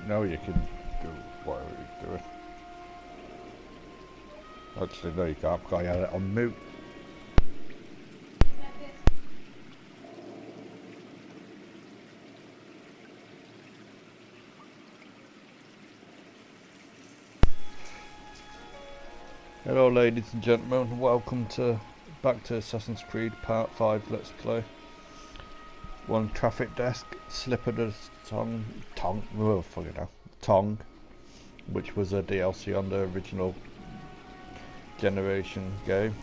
No, you can do whatever you're doing. Actually, no, you can't, because I had it on mute. Hello ladies and gentlemen, welcome back to Assassin's Creed Part 5 Let's Play. One traffic desk, slip of the tongue, which was a DLC on the original generation game.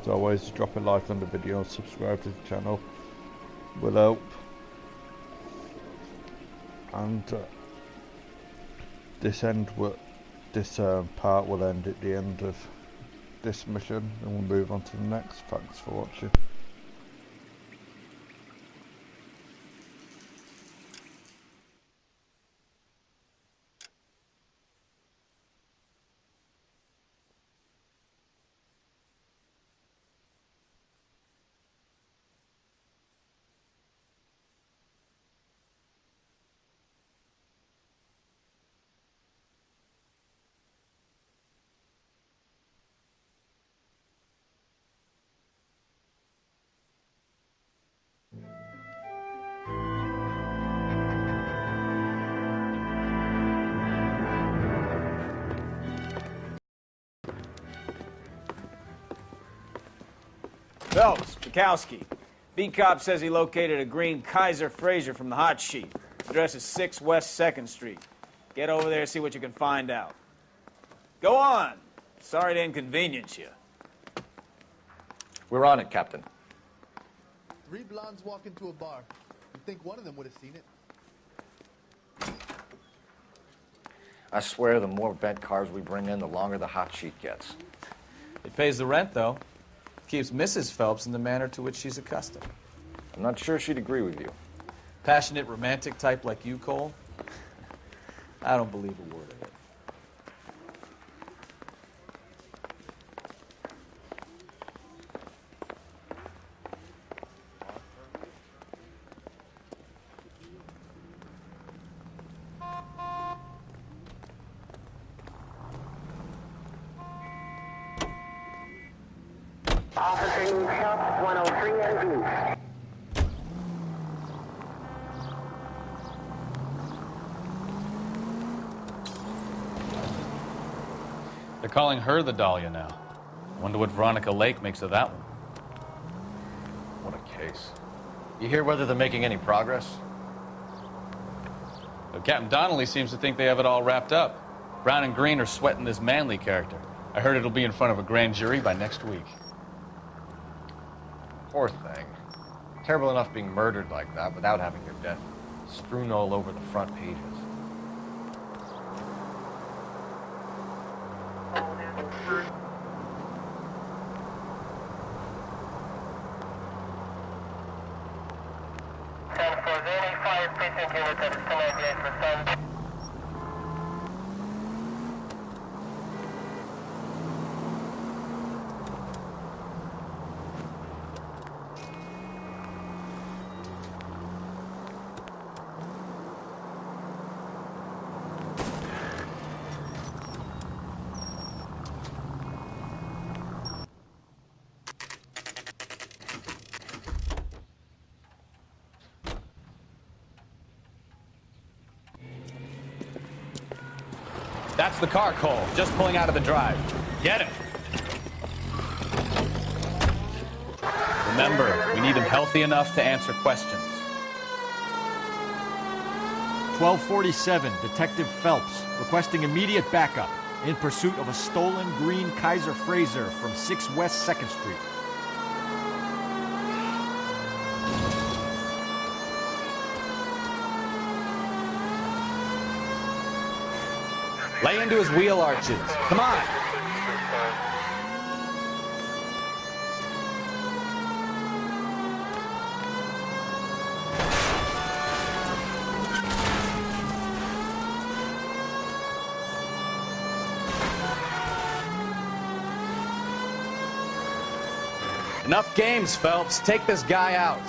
As always, drop a like on the video and subscribe to the channel, will help. And this part will end at the end of this mission, and we'll move on to the next. Thanks for watching. Phelps, Bukowski. B-Cop says he located a green Kaiser Fraser from the hot sheet. Address is 6 West 2nd Street. Get over there, see what you can find out. Go on. Sorry to inconvenience you. We're on it, Captain. 3 blondes walk into a bar. You'd think one of them would have seen it. I swear the more bent cars we bring in, the longer the hot sheet gets. It pays the rent, though. Keeps Mrs. Phelps in the manner to which she's accustomed. I'm not sure she'd agree with you. Passionate, romantic type like you, Cole? I don't believe a word of it. Officer needs help, 103 and blue. They're calling her the Dahlia now. Wonder what Veronica Lake makes of that one. What a case. You hear whether they're making any progress? Well, Captain Donnelly seems to think they have it all wrapped up. Brown and Green are sweating this Manley character. I heard it'll be in front of a grand jury by next week. Poor thing. Terrible enough being murdered like that without having your death strewn all over the front pages. That's the car, Cole. Just pulling out of the drive. Get him. Remember, we need him healthy enough to answer questions. 1247, Detective Phelps, requesting immediate backup in pursuit of a stolen green Kaiser Fraser from 6 West 2nd Street. Lay into his wheel arches. Come on. Enough games, Phelps. Take this guy out.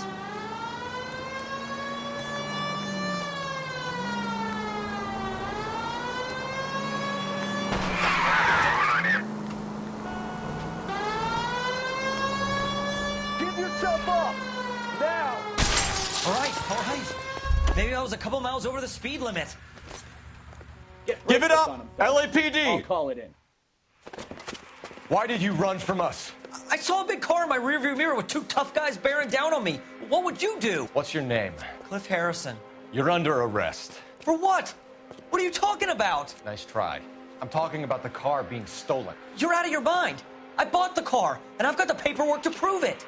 Maybe I was a couple miles over the speed limit. Give it up, LAPD! I'll call it in. Why did you run from us? I saw a big car in my rearview mirror with two tough guys bearing down on me. What would you do? What's your name? Cliff Harrison. You're under arrest. For what? What are you talking about? Nice try. I'm talking about the car being stolen. You're out of your mind. I bought the car, and I've got the paperwork to prove it.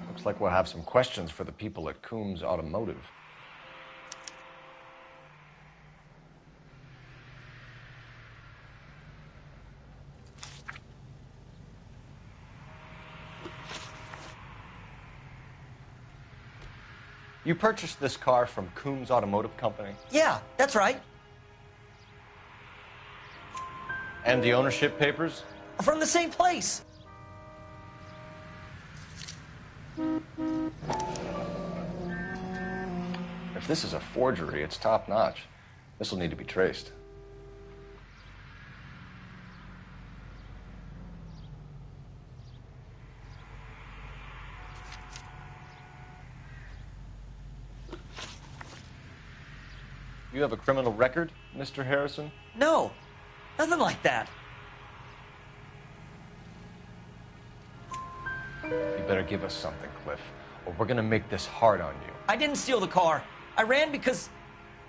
Looks like we'll have some questions for the people at Coombs Automotive. You purchased this car from Coombs Automotive Company? Yeah, that's right. And the ownership papers? From the same place. If this is a forgery, it's top-notch. This will need to be traced. You have a criminal record, Mr. Harrison? No, nothing like that. You better give us something, Cliff, or we're gonna make this hard on you. I didn't steal the car. I ran because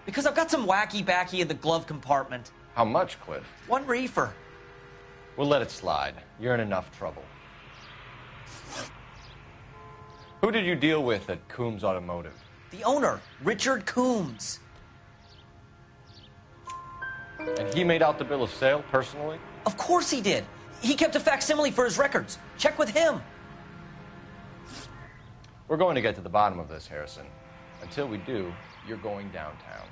I've got some wacky backy in the glove compartment. How much, Cliff? 1 reefer. We'll let it slide. You're in enough trouble. Who did you deal with at Coombs Automotive? The owner, Richard Coombs. And he made out the bill of sale personally? Of course he did. He kept a facsimile for his records. Check with him. We're going to get to the bottom of this, Harrison. Until we do, you're going downtown.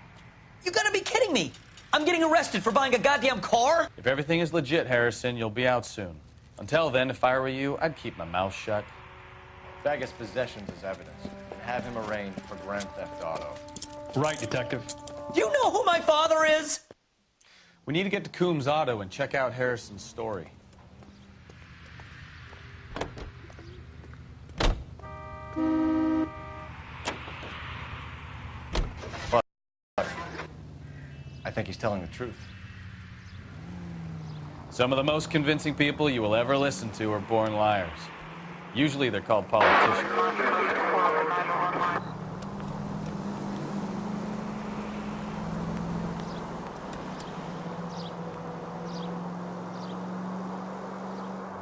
You gotta be kidding me. I'm getting arrested for buying a goddamn car? If everything is legit, Harrison, you'll be out soon. Until then, if I were you, I'd keep my mouth shut. Bag his possessions as evidence and have him arraigned for grand theft auto. Right, Detective. Do you know who my father is? We need to get to Coombs Auto and check out Harrison's story. But I think he's telling the truth. Some of the most convincing people you will ever listen to are born liars. Usually they're called politicians.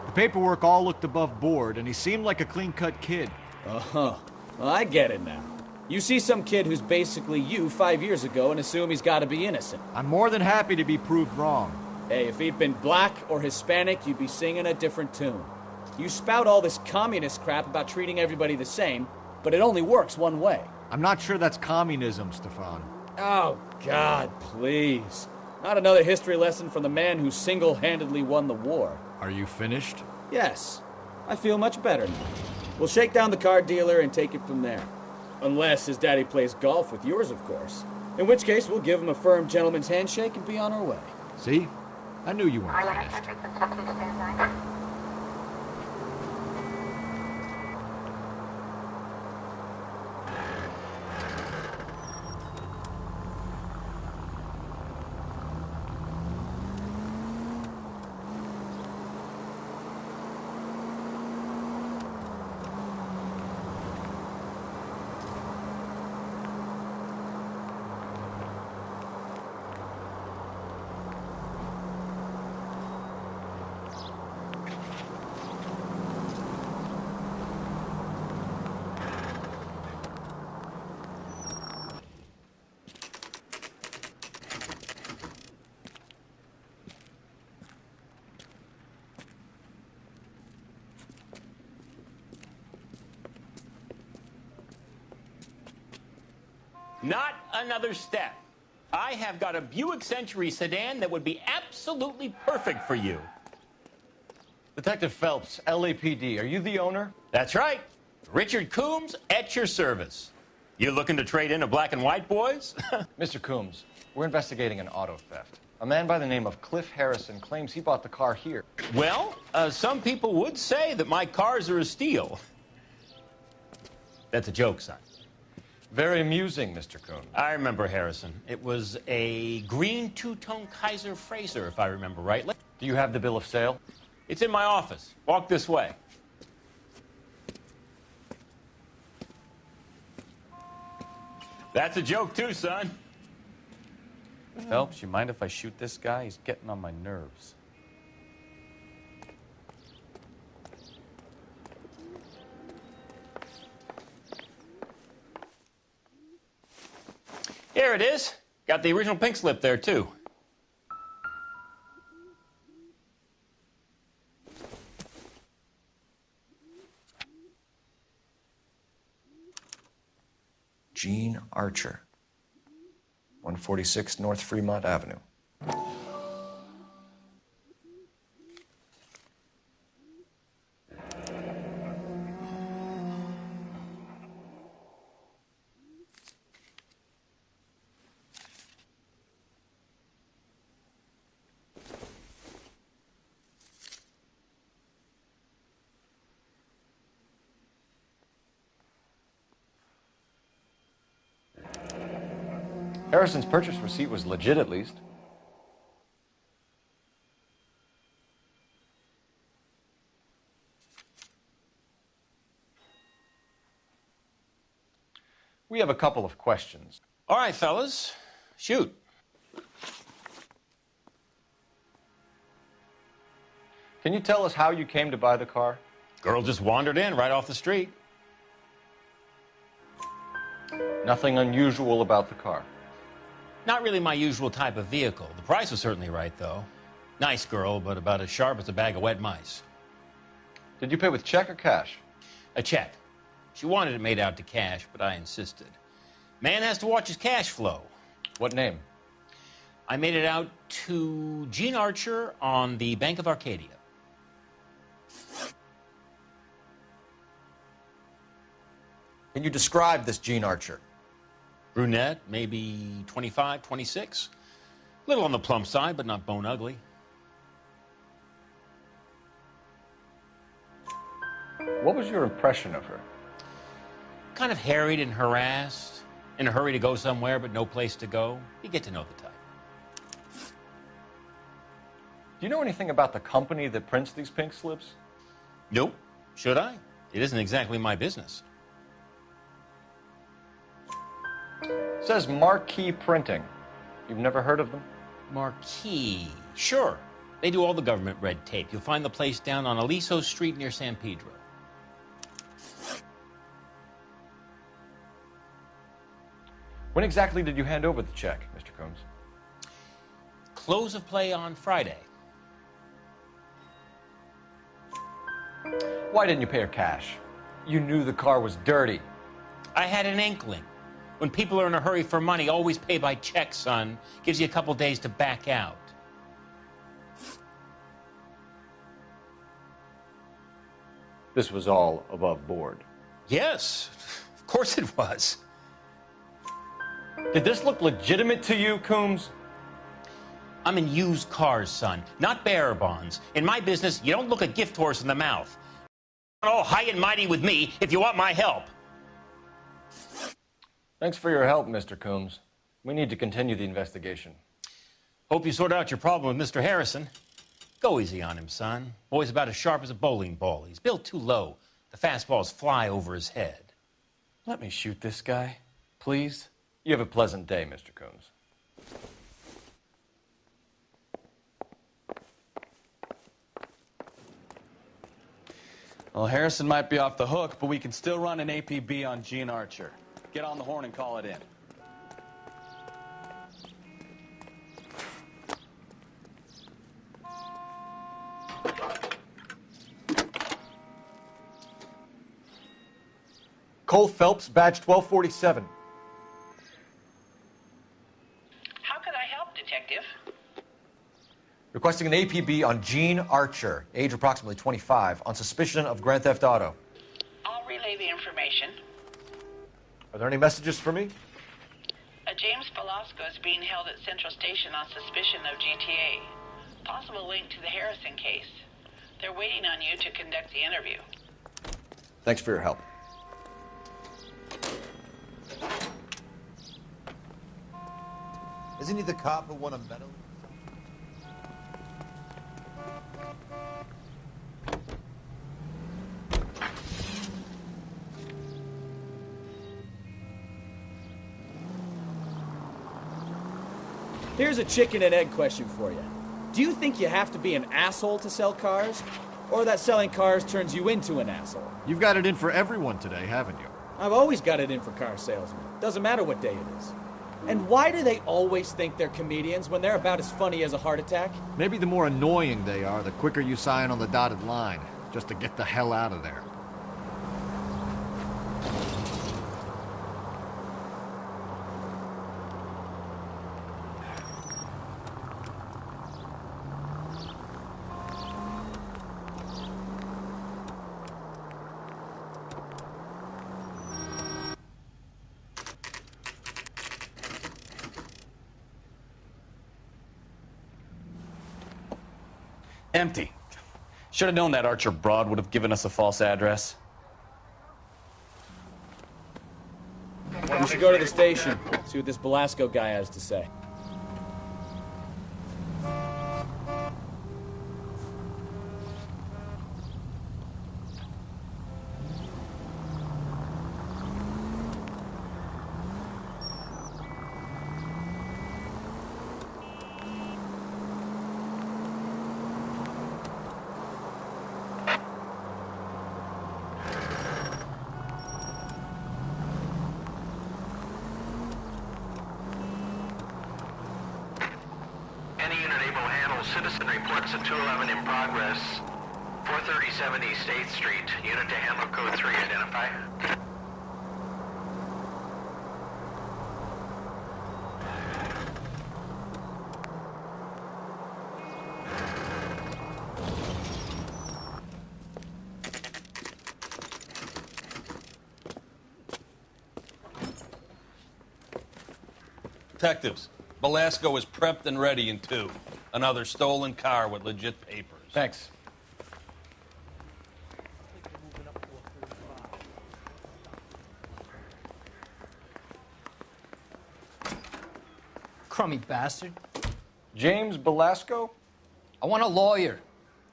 The paperwork all looked above board, and he seemed like a clean-cut kid. Uh-huh. Well, I get it now. You see some kid who's basically you 5 years ago and assume he's got to be innocent. I'm more than happy to be proved wrong. Hey, if he'd been black or Hispanic, you'd be singing a different tune. You spout all this communist crap about treating everybody the same, but it only works one way. I'm not sure that's communism, Stefan. Oh, God, please. Not another history lesson from the man who single-handedly won the war. Are you finished? Yes. I feel much better now. We'll shake down the car dealer and take it from there. Unless his daddy plays golf with yours, of course. In which case, we'll give him a firm gentleman's handshake and be on our way. See? I knew you weren't finished. Not another step. I have got a Buick Century sedan that would be absolutely perfect for you. Detective Phelps, LAPD, are you the owner? That's right. Richard Coombs at your service. You looking to trade in a black and white, boys? Mr. Coombs, we're investigating an auto theft. A man by the name of Cliff Harrison claims he bought the car here. Well, some people would say that my cars are a steal. That's a joke, son. Very amusing, Mr. Coon. I remember Harrison. It was a green two-tone Kaiser Frazer, if I remember right. Do you have the bill of sale? It's in my office. Walk this way. That's a joke, too, son. Phelps, you mind if I shoot this guy? He's getting on my nerves. Here it is. Got the original pink slip there, too. Gene Archer, 146 North Fremont Avenue. Harrison's purchase receipt was legit, at least. We have a couple of questions. All right, fellas. Shoot. Can you tell us how you came to buy the car? Girl just wandered in right off the street. Nothing unusual about the car. Not really my usual type of vehicle. The price was certainly right, though. Nice girl, but about as sharp as a bag of wet mice. Did you pay with check or cash? A check. She wanted it made out to cash, but I insisted. Man has to watch his cash flow. What name? I made it out to Gene Archer on the Bank of Arcadia. Can you describe this Gene Archer? Brunette, maybe 25, 26. Little on the plump side, but not bone ugly. What was your impression of her? Kind of harried and harassed. In a hurry to go somewhere, but no place to go. You get to know the type. Do you know anything about the company that prints these pink slips? Nope. Should I? It isn't exactly my business. It says Marquee Printing. You've never heard of them? Marquee. Sure. They do all the government red tape. You'll find the place down on Aliso Street near San Pedro. When exactly did you hand over the check, Mr. Combs? Close of play on Friday. Why didn't you pay her cash? You knew the car was dirty. I had an inkling. When people are in a hurry for money, always pay by check, son. Gives you a couple days to back out. This was all above board. Yes, of course it was. Did this look legitimate to you, Coombs? I'm in used cars, son, not bearer bonds. In my business, you don't look a gift horse in the mouth. You're all high and mighty with me if you want my help. Thanks for your help, Mr. Coombs. We need to continue the investigation. Hope you sort out your problem with Mr. Harrison. Go easy on him, son. Boy's about as sharp as a bowling ball. He's built too low. The fastballs fly over his head. Let me shoot this guy, please. You have a pleasant day, Mr. Coombs. Well, Harrison might be off the hook, but we can still run an APB on Gene Archer. Get on the horn and call it in. Cole Phelps, badge 1247. How can I help, Detective? Requesting an APB on Gene Archer, age approximately 25, on suspicion of grand theft auto. I'll relay the information. Are there any messages for me? A James Velasco is being held at Central Station on suspicion of GTA. Possible link to the Harrison case. They're waiting on you to conduct the interview. Thanks for your help. Isn't he the cop who won a medal? Here's a chicken and egg question for you. Do you think you have to be an asshole to sell cars? Or that selling cars turns you into an asshole? You've got it in for everyone today, haven't you? I've always got it in for car salesmen. Doesn't matter what day it is. And why do they always think they're comedians when they're about as funny as a heart attack? Maybe the more annoying they are, the quicker you sign on the dotted line, just to get the hell out of there. Empty. Should have known that Archer broad would have given us a false address. We should go to the station, see what this Velasco guy has to say. Citizen reports a 211 in progress. 437 East 8th Street. Unit to handler code 3. Identify. Detectives, Velasco is prepped and ready in 2. Another stolen car with legit papers. Thanks. Crummy bastard. James Velasco? I want a lawyer.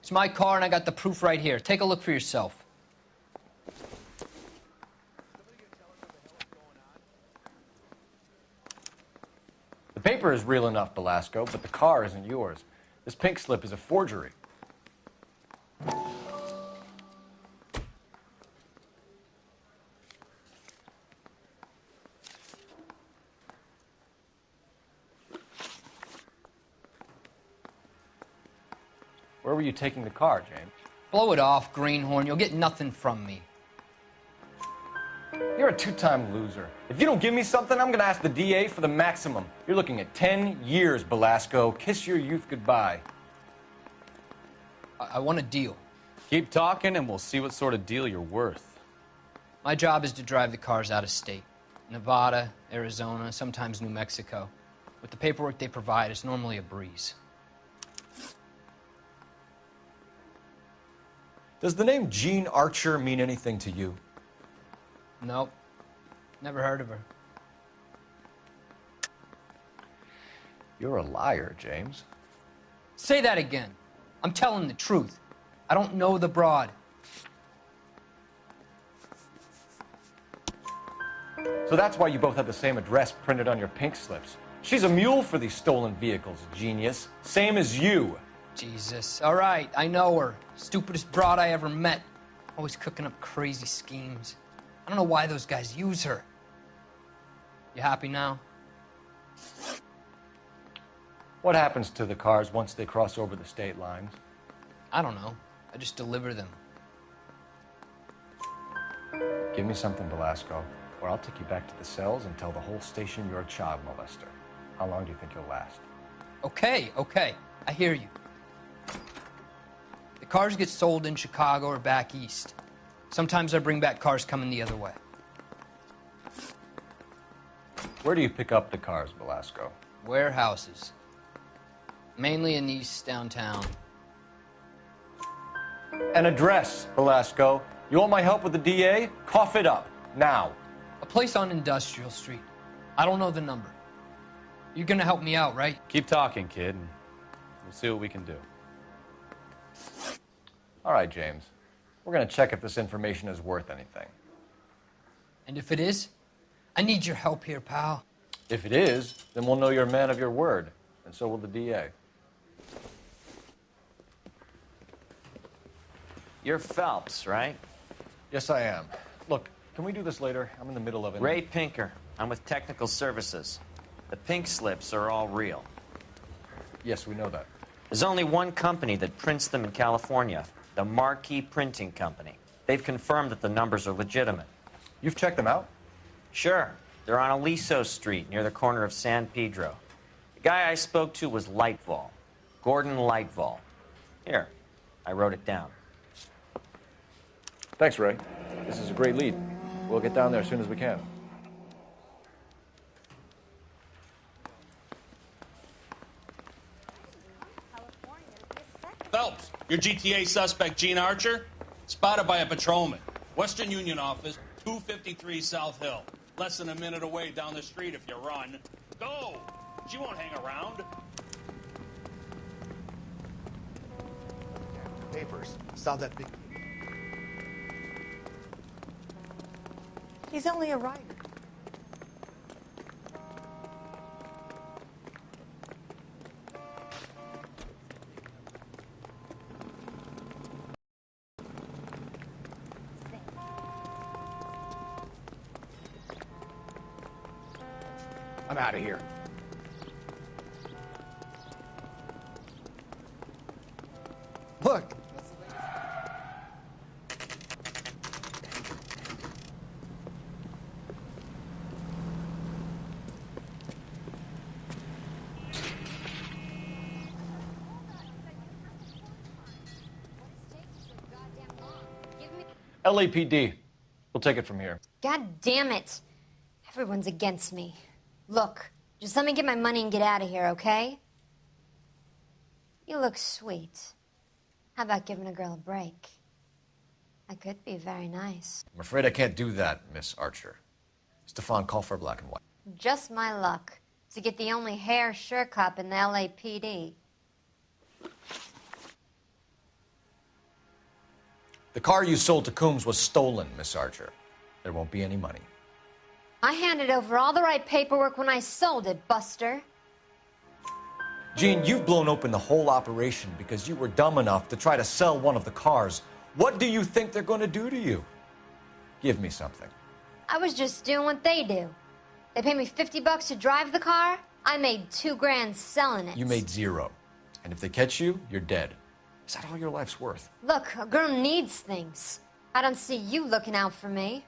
It's my car and I got the proof right here. Take a look for yourself. The paper is real enough, Velasco, but the car isn't yours. This pink slip is a forgery. Where were you taking the car, James? Blow it off, greenhorn. You'll get nothing from me. You're a two-time loser. If you don't give me something, I'm gonna ask the DA for the maximum. You're looking at 10 years, Velasco. Kiss your youth goodbye. I want a deal. Keep talking and we'll see what sort of deal you're worth. My job is to drive the cars out of state. Nevada, Arizona, sometimes New Mexico. With the paperwork they provide, it's normally a breeze. Does the name Jean Archer mean anything to you? Nope. Never heard of her. You're a liar, James. Say that again. I'm telling the truth. I don't know the broad. So that's why you both have the same address printed on your pink slips. She's a mule for these stolen vehicles, genius. Same as you. Jesus. All right, I know her. Stupidest broad I ever met. Always cooking up crazy schemes. I don't know why those guys use her. You happy now? What happens to the cars once they cross over the state lines? I don't know. I just deliver them. Give me something, Velasco, or I'll take you back to the cells and tell the whole station you're a child molester. How long do you think you'll last? Okay. I hear you. The cars get sold in Chicago or back east. Sometimes I bring back cars coming the other way. Where do you pick up the cars, Velasco? Warehouses. Mainly in East downtown. An address, Velasco. You want my help with the DA? Cough it up, now. A place on Industrial Street. I don't know the number. You're gonna help me out, right? Keep talking, kid, and we'll see what we can do. All right, James. We're gonna check if this information is worth anything. And if it is, I need your help here, pal. If it is, then we'll know you're a man of your word, and so will the DA. You're Phelps, right? Yes, I am. Look, can we do this later? I'm in the middle of it. Ray Pinker. I'm with Technical Services. The pink slips are all real. Yes, we know that. There's only one company that prints them in California, the Marquee Printing Company. They've confirmed that the numbers are legitimate. You've checked them out? Sure. They're on Aliso Street, near the corner of San Pedro. The guy I spoke to was Lightval. Gordon Lightval. Here, I wrote it down. Thanks, Ray. This is a great lead. We'll get down there as soon as we can. Phelps, your GTA suspect, Gene Archer, spotted by a patrolman. Western Union office, 253 South Hill. Less than a minute away down the street if you run. Go! She won't hang around. Papers. Saw that big. He's only a writer. I'm out of here. Look. LAPD. We'll take it from here. God damn it. Everyone's against me. Look, just let me get my money and get out of here, okay? You look sweet. How about giving a girl a break? I could be very nice. I'm afraid I can't do that, Miss Archer. Stefan, call for black and white. Just my luck to get the only hair sure cop in the LAPD. The car you sold to Coombs was stolen, Miss Archer. There won't be any money. I handed over all the right paperwork when I sold it, Buster. Gene, you've blown open the whole operation because you were dumb enough to try to sell one of the cars. What do you think they're going to do to you? Give me something. I was just doing what they do. They paid me $50 to drive the car. I made $2 grand selling it. You made $0. And if they catch you, you're dead. Is that all your life's worth? Look, a girl needs things. I don't see you looking out for me.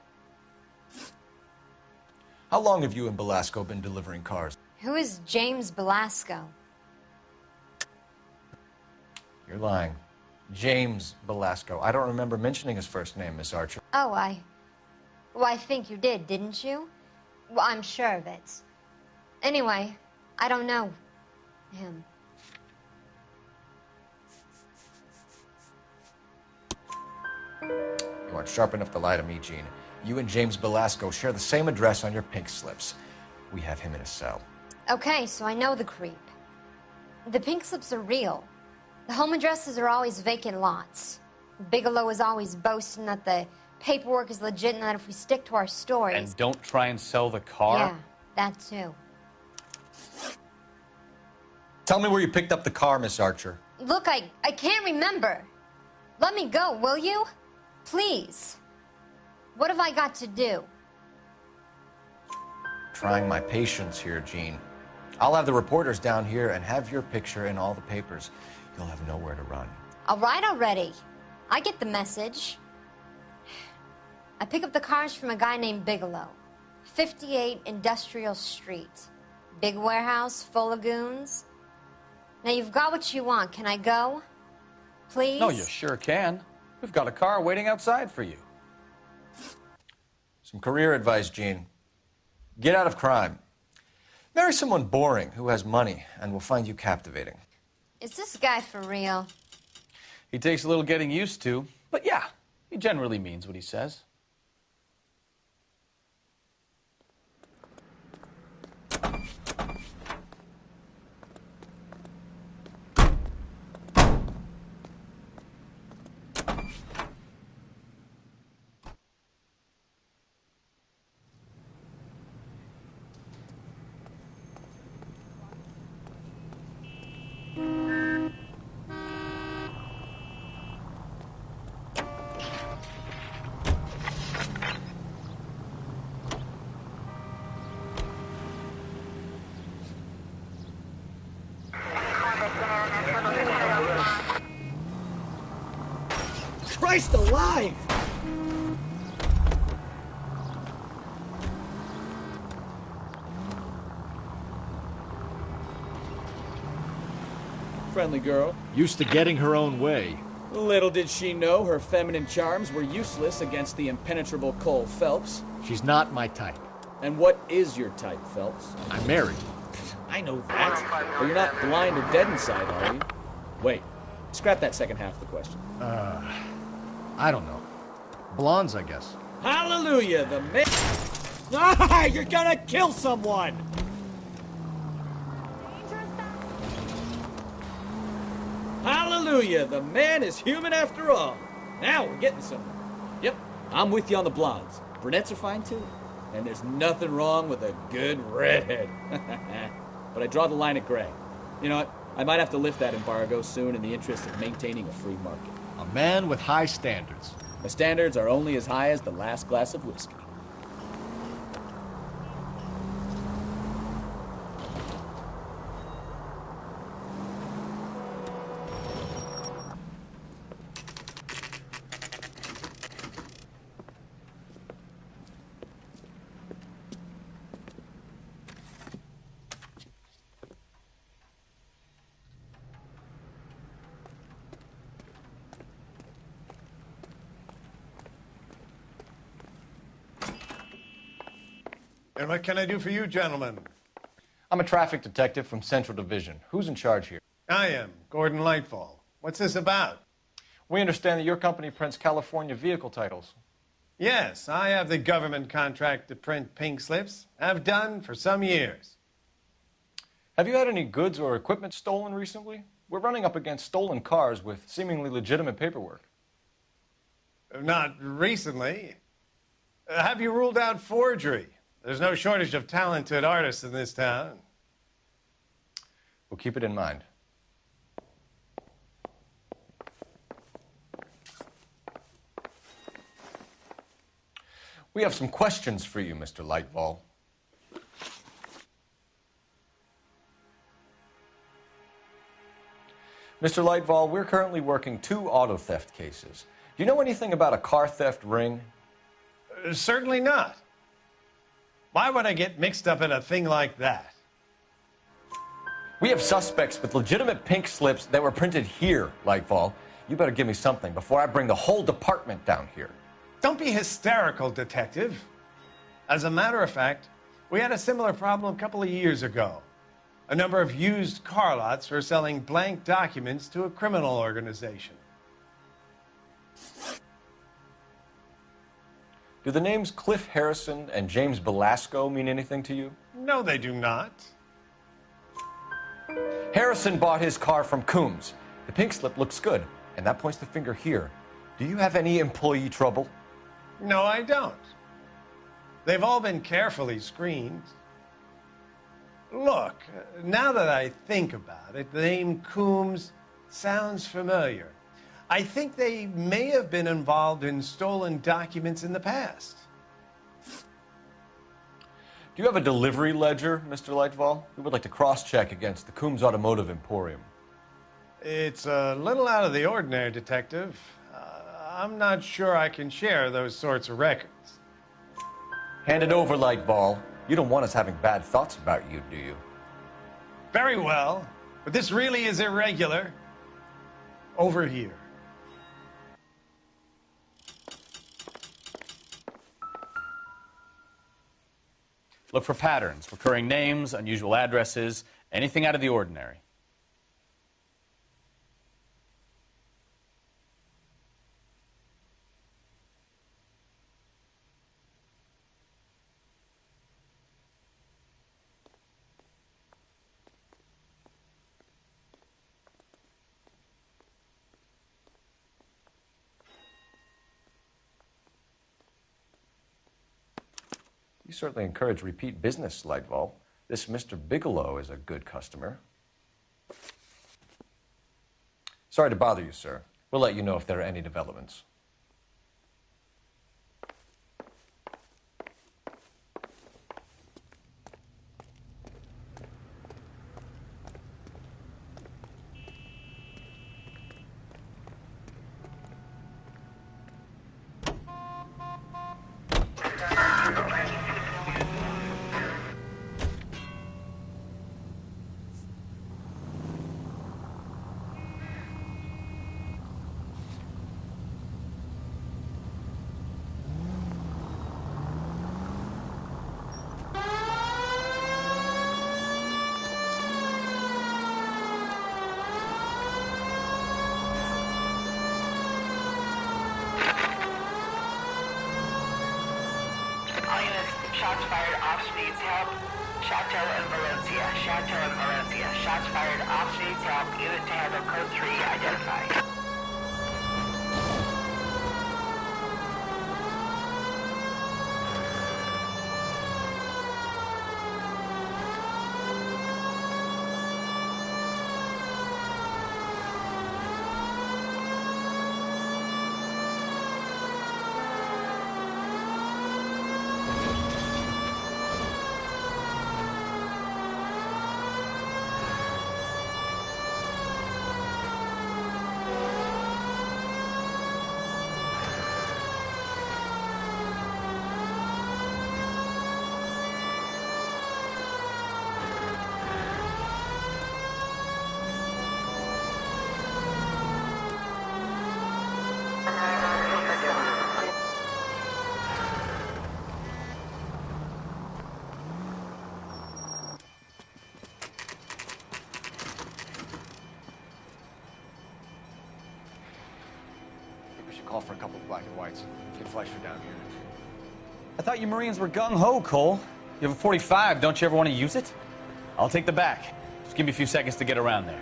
How long have you and Belasco been delivering cars? Who is James Belasco? You're lying. James Belasco. I don't remember mentioning his first name, Miss Archer. Oh, well, I think you did, didn't you? Well, I'm sure of it. Anyway, I don't know him. You aren't sharp enough to lie to me, Gene. You and James Belasco share the same address on your pink slips. We have him in a cell. Okay, so I know the creep. The pink slips are real. The home addresses are always vacant lots. Bigelow is always boasting that the paperwork is legit and that if we stick to our stories... And don't try and sell the car? Yeah, that too. Tell me where you picked up the car, Miss Archer. Look, I can't remember. Let me go, will you? Please. What have I got to do? Trying my patience here, Gene. I'll have the reporters down here and have your picture in all the papers. You'll have nowhere to run. All right already. I get the message. I pick up the cars from a guy named Bigelow. 58 Industrial Street. Big warehouse, full of goons. Now you've got what you want. Can I go? Please? No, you sure can. We've got a car waiting outside for you. Some career advice, Gene. Get out of crime. Marry someone boring who has money and will find you captivating. Is this guy for real? He takes a little getting used to, but yeah, he generally means what he says. Christ alive! Friendly girl. Used to getting her own way. Little did she know her feminine charms were useless against the impenetrable Cole Phelps. She's not my type. And what is your type, Phelps? I'm married. I know that. But you're not blind or dead inside, are you? Wait. Scrap that second half of the question. I don't know. Blondes, I guess. Hallelujah, the man... Ah, you're gonna kill someone! Hallelujah, the man is human after all. Now we're getting somewhere. Yep, I'm with you on the blondes. Brunettes are fine too. And there's nothing wrong with a good redhead. But I draw the line at gray. You know what? I might have to lift that embargo soon in the interest of maintaining a free market. A man with high standards. My standards are only as high as the last glass of whiskey. And what can I do for you, gentlemen? I'm a traffic detective from Central Division. Who's in charge here? I am, Gordon Lightfall. What's this about? We understand that your company prints California vehicle titles. Yes, I have the government contract to print pink slips. I've done for some years. Have you had any goods or equipment stolen recently? We're running up against stolen cars with seemingly legitimate paperwork. Not recently. Have you ruled out forgery? There's no shortage of talented artists in this town. We'll keep it in mind. We have some questions for you, Mr. Lightfall. Mr. Lightfall, we're currently working 2 auto theft cases. Do you know anything about a car theft ring? Certainly not. Why would I get mixed up in a thing like that? We have suspects with legitimate pink slips that were printed here, Lightfall. You better give me something before I bring the whole department down here. Don't be hysterical, Detective. As a matter of fact, we had a similar problem a couple of years ago. A number of used car lots were selling blank documents to a criminal organization. Do the names Cliff Harrison and James Belasco mean anything to you? No, they do not. Harrison bought his car from Coombs. The pink slip looks good, and that points the finger here. Do you have any employee trouble? No, I don't. They've all been carefully screened. Look, now that I think about it, the name Coombs sounds familiar. I think they may have been involved in stolen documents in the past. Do you have a delivery ledger, Mr. Lightfall? We would like to cross-check against the Coombs Automotive Emporium. It's a little out of the ordinary, Detective. I'm not sure I can share those sorts of records. Hand it over, Lightfall. You don't want us having bad thoughts about you, do you? Very well, but this really is irregular. Over here. Look for patterns, recurring names, unusual addresses, anything out of the ordinary. You certainly encourage repeat business, Lightval. This Mr. Bigelow is a good customer. Sorry to bother you, sir. We'll let you know if there are any developments. Shots fired, Ops needs help. Chateau and Valencia. Chateau and Valencia. Shots fired, Ops needs help. Unit to handle code 3 identified. Call for a couple of black and whites. Get Fleischer down here. I thought you Marines were gung-ho, Cole. You have a 45. Don't you ever want to use it? I'll take the back. Just give me a few seconds to get around there.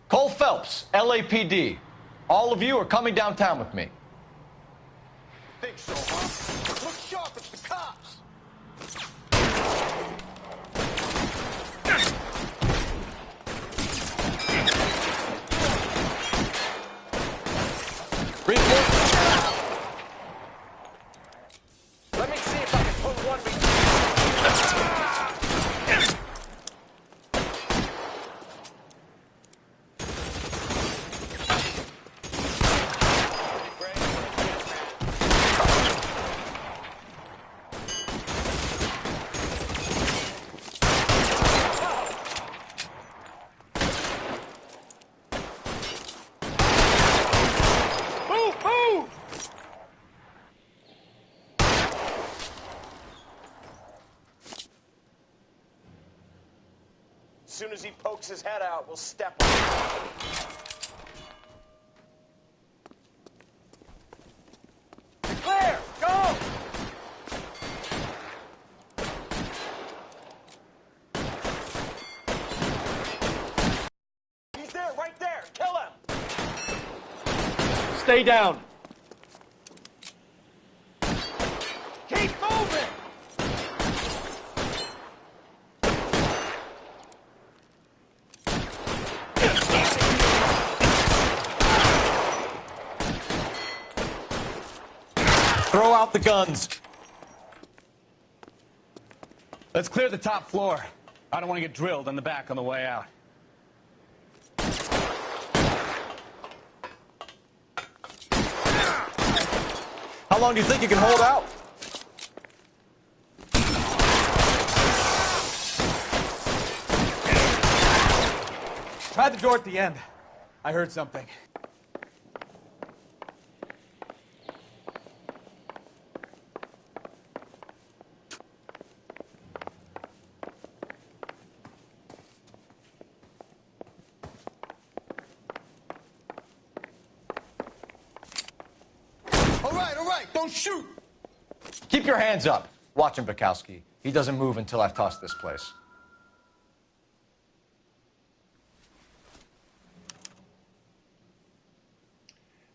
Cole Phelps, LAPD. All of you are coming downtown with me. Think so, huh? Look sharp, it's the cops! Let me see if I can put one between. As soon as he pokes his head out, we'll step on him. Clear! Go! He's there, right there! Kill him! Stay down. Keep moving! Throw out the guns. Let's clear the top floor. I don't want to get drilled in the back on the way out. How long do you think you can hold out? Try the door at the end. I heard something. All right, don't shoot! Keep your hands up. Watch him, Bukowski. He doesn't move until I've tossed this place.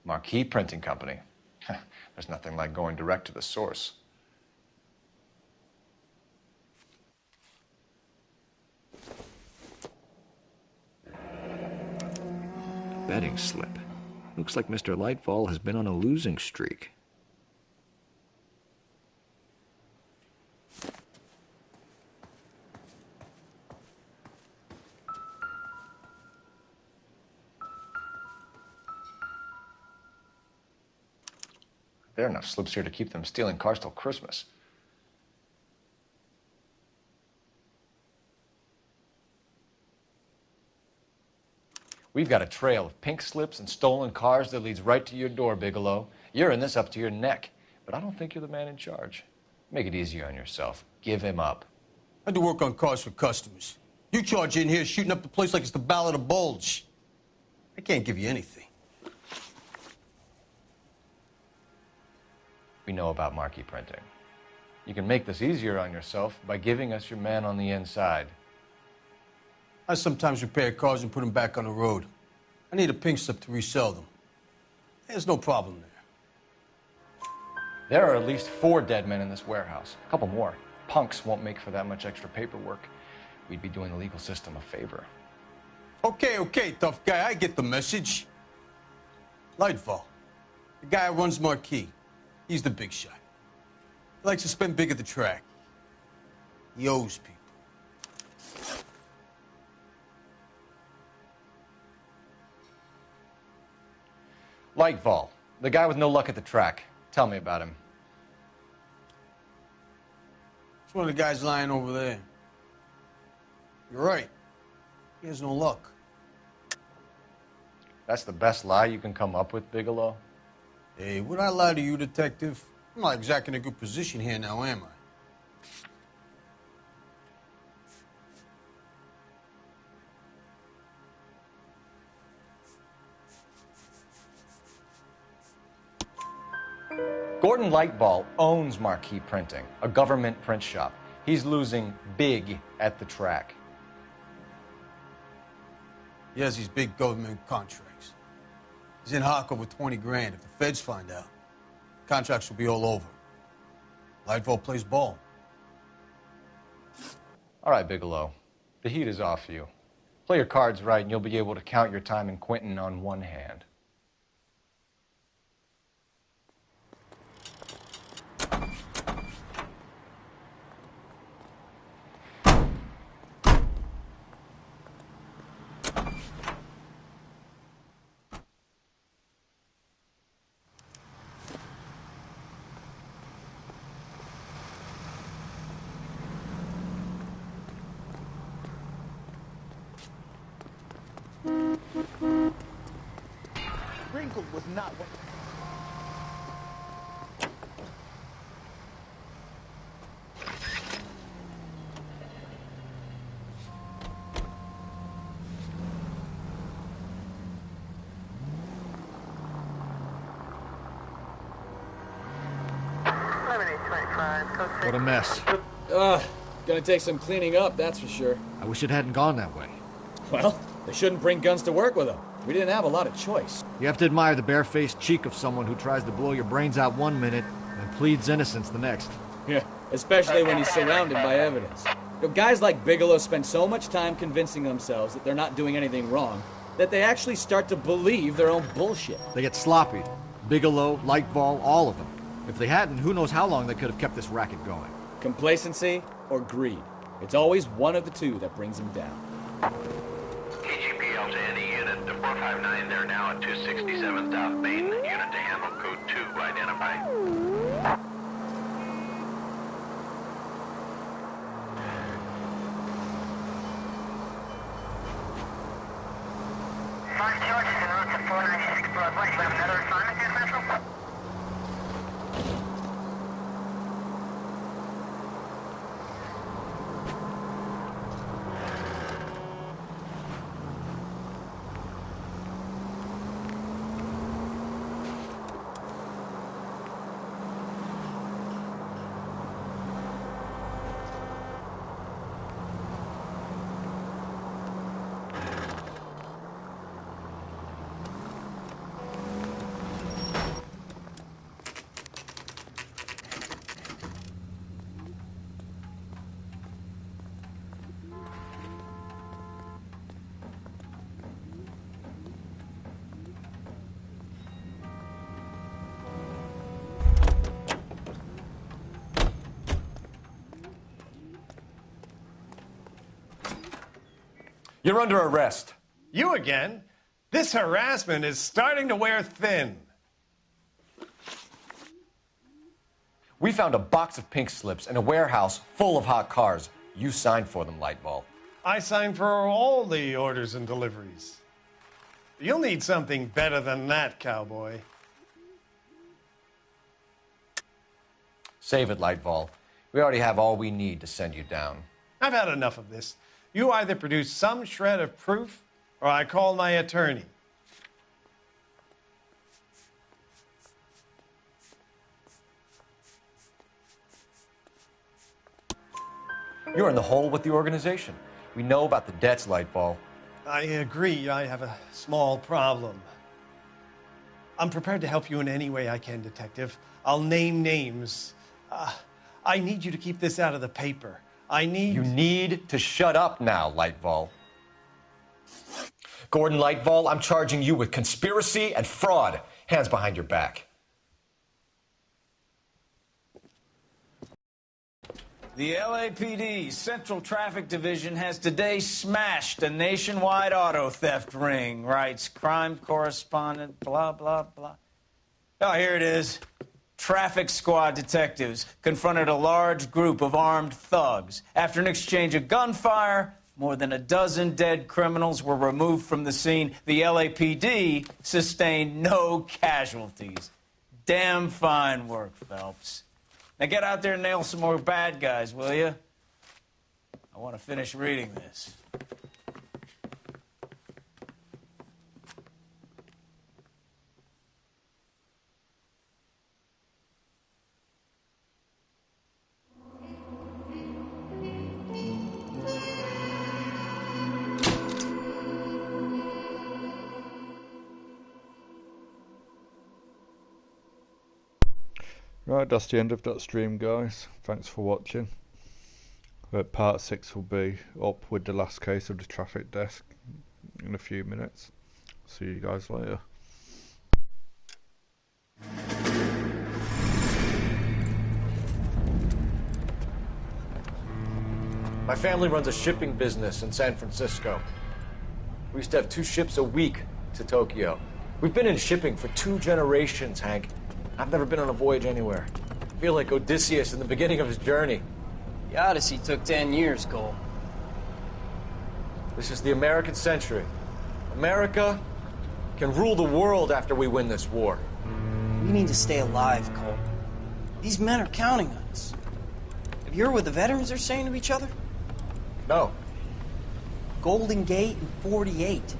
Marquee Printing Company. There's nothing like going direct to the source. Betting slip. Looks like Mr. Lightfall has been on a losing streak. There are enough slips here to keep them stealing cars till Christmas. We've got a trail of pink slips and stolen cars that leads right to your door, Bigelow. You're in this up to your neck, but I don't think you're the man in charge. Make it easier on yourself. Give him up. I do work on cars for customers. You charge in here shooting up the place like it's the Ballad of Bulge. I can't give you anything. We know about marquee printing. You can make this easier on yourself by giving us your man on the inside. I sometimes repair cars and put them back on the road. I need a pink slip to resell them. There's no problem there. There are at least 4 dead men in this warehouse. A couple more. Punks won't make for that much extra paperwork. We'd be doing the legal system a favor. Okay, tough guy, I get the message. Lightfall, the guy who runs Marquee. He's the big shot. He likes to spend big at the track. He owes people. Lightfall, the guy with no luck at the track. Tell me about him. It's one of the guys lying over there. You're right. He has no luck. That's the best lie you can come up with, Bigelow? Hey, would I lie to you, detective? I'm not exactly in a good position here now, am I? Gordon Lightfall owns Marquee Printing, a government print shop. He's losing big at the track. He has these big government contracts. He's in hock over 20 grand. If the feds find out, contracts will be all over. Lightfall plays ball. All right, Bigelow. The heat is off you. Play your cards right, and you'll be able to count your time in Quentin on one hand. Wrinkles was not what... What a mess. Gonna take some cleaning up, that's for sure. I wish it hadn't gone that way. Well, they shouldn't bring guns to work with them. We didn't have a lot of choice. You have to admire the barefaced cheek of someone who tries to blow your brains out one minute and pleads innocence the next. Yeah, especially when he's surrounded by evidence. You know, guys like Bigelow spend so much time convincing themselves that they're not doing anything wrong that they actually start to believe their own bullshit. They get sloppy. Bigelow, Lightfall, all of them. If they hadn't, who knows how long they could have kept this racket going. Complacency or greed. It's always one of the two that brings them down. KGPL to any unit. The 459, they're now at 267 South Main. Unit to handle code 2, identify. You're under arrest. You again? This harassment is starting to wear thin. We found a box of pink slips in a warehouse full of hot cars. You signed for them, Lightball. I signed for all the orders and deliveries. You'll need something better than that, cowboy. Save it, Lightball. We already have all we need to send you down. I've had enough of this. You either produce some shred of proof, or I call my attorney. You're in the hole with the organization. We know about the debts, Lightball. I agree. I have a small problem. I'm prepared to help you in any way I can, Detective. I'll name names. I need you to keep this out of the paper. You need to shut up now, Lightball. Gordon Lightball, I'm charging you with conspiracy and fraud. Hands behind your back. The LAPD Central Traffic Division has today smashed a nationwide auto theft ring, writes crime correspondent, blah, blah, blah. Oh, here it is. Traffic squad detectives confronted a large group of armed thugs. After an exchange of gunfire, more than a dozen dead criminals were removed from the scene. The LAPD sustained no casualties. Damn fine work, Phelps. Now get out there and nail some more bad guys, will you? I want to finish reading this. Right, that's the end of that stream, guys. Thanks for watching. Part 6 will be up with the last case of the traffic desk in a few minutes. See you guys later. My family runs a shipping business in San Francisco. We used to have 2 ships a week to Tokyo. We've been in shipping for 2 generations, Hank. I've never been on a voyage anywhere. I feel like Odysseus in the beginning of his journey. The Odyssey took 10 years, Cole. This is the American century. America can rule the world after we win this war. We need to stay alive, Cole. These men are counting on us. Have you heard what the veterans are saying to each other? No. Golden Gate and 48.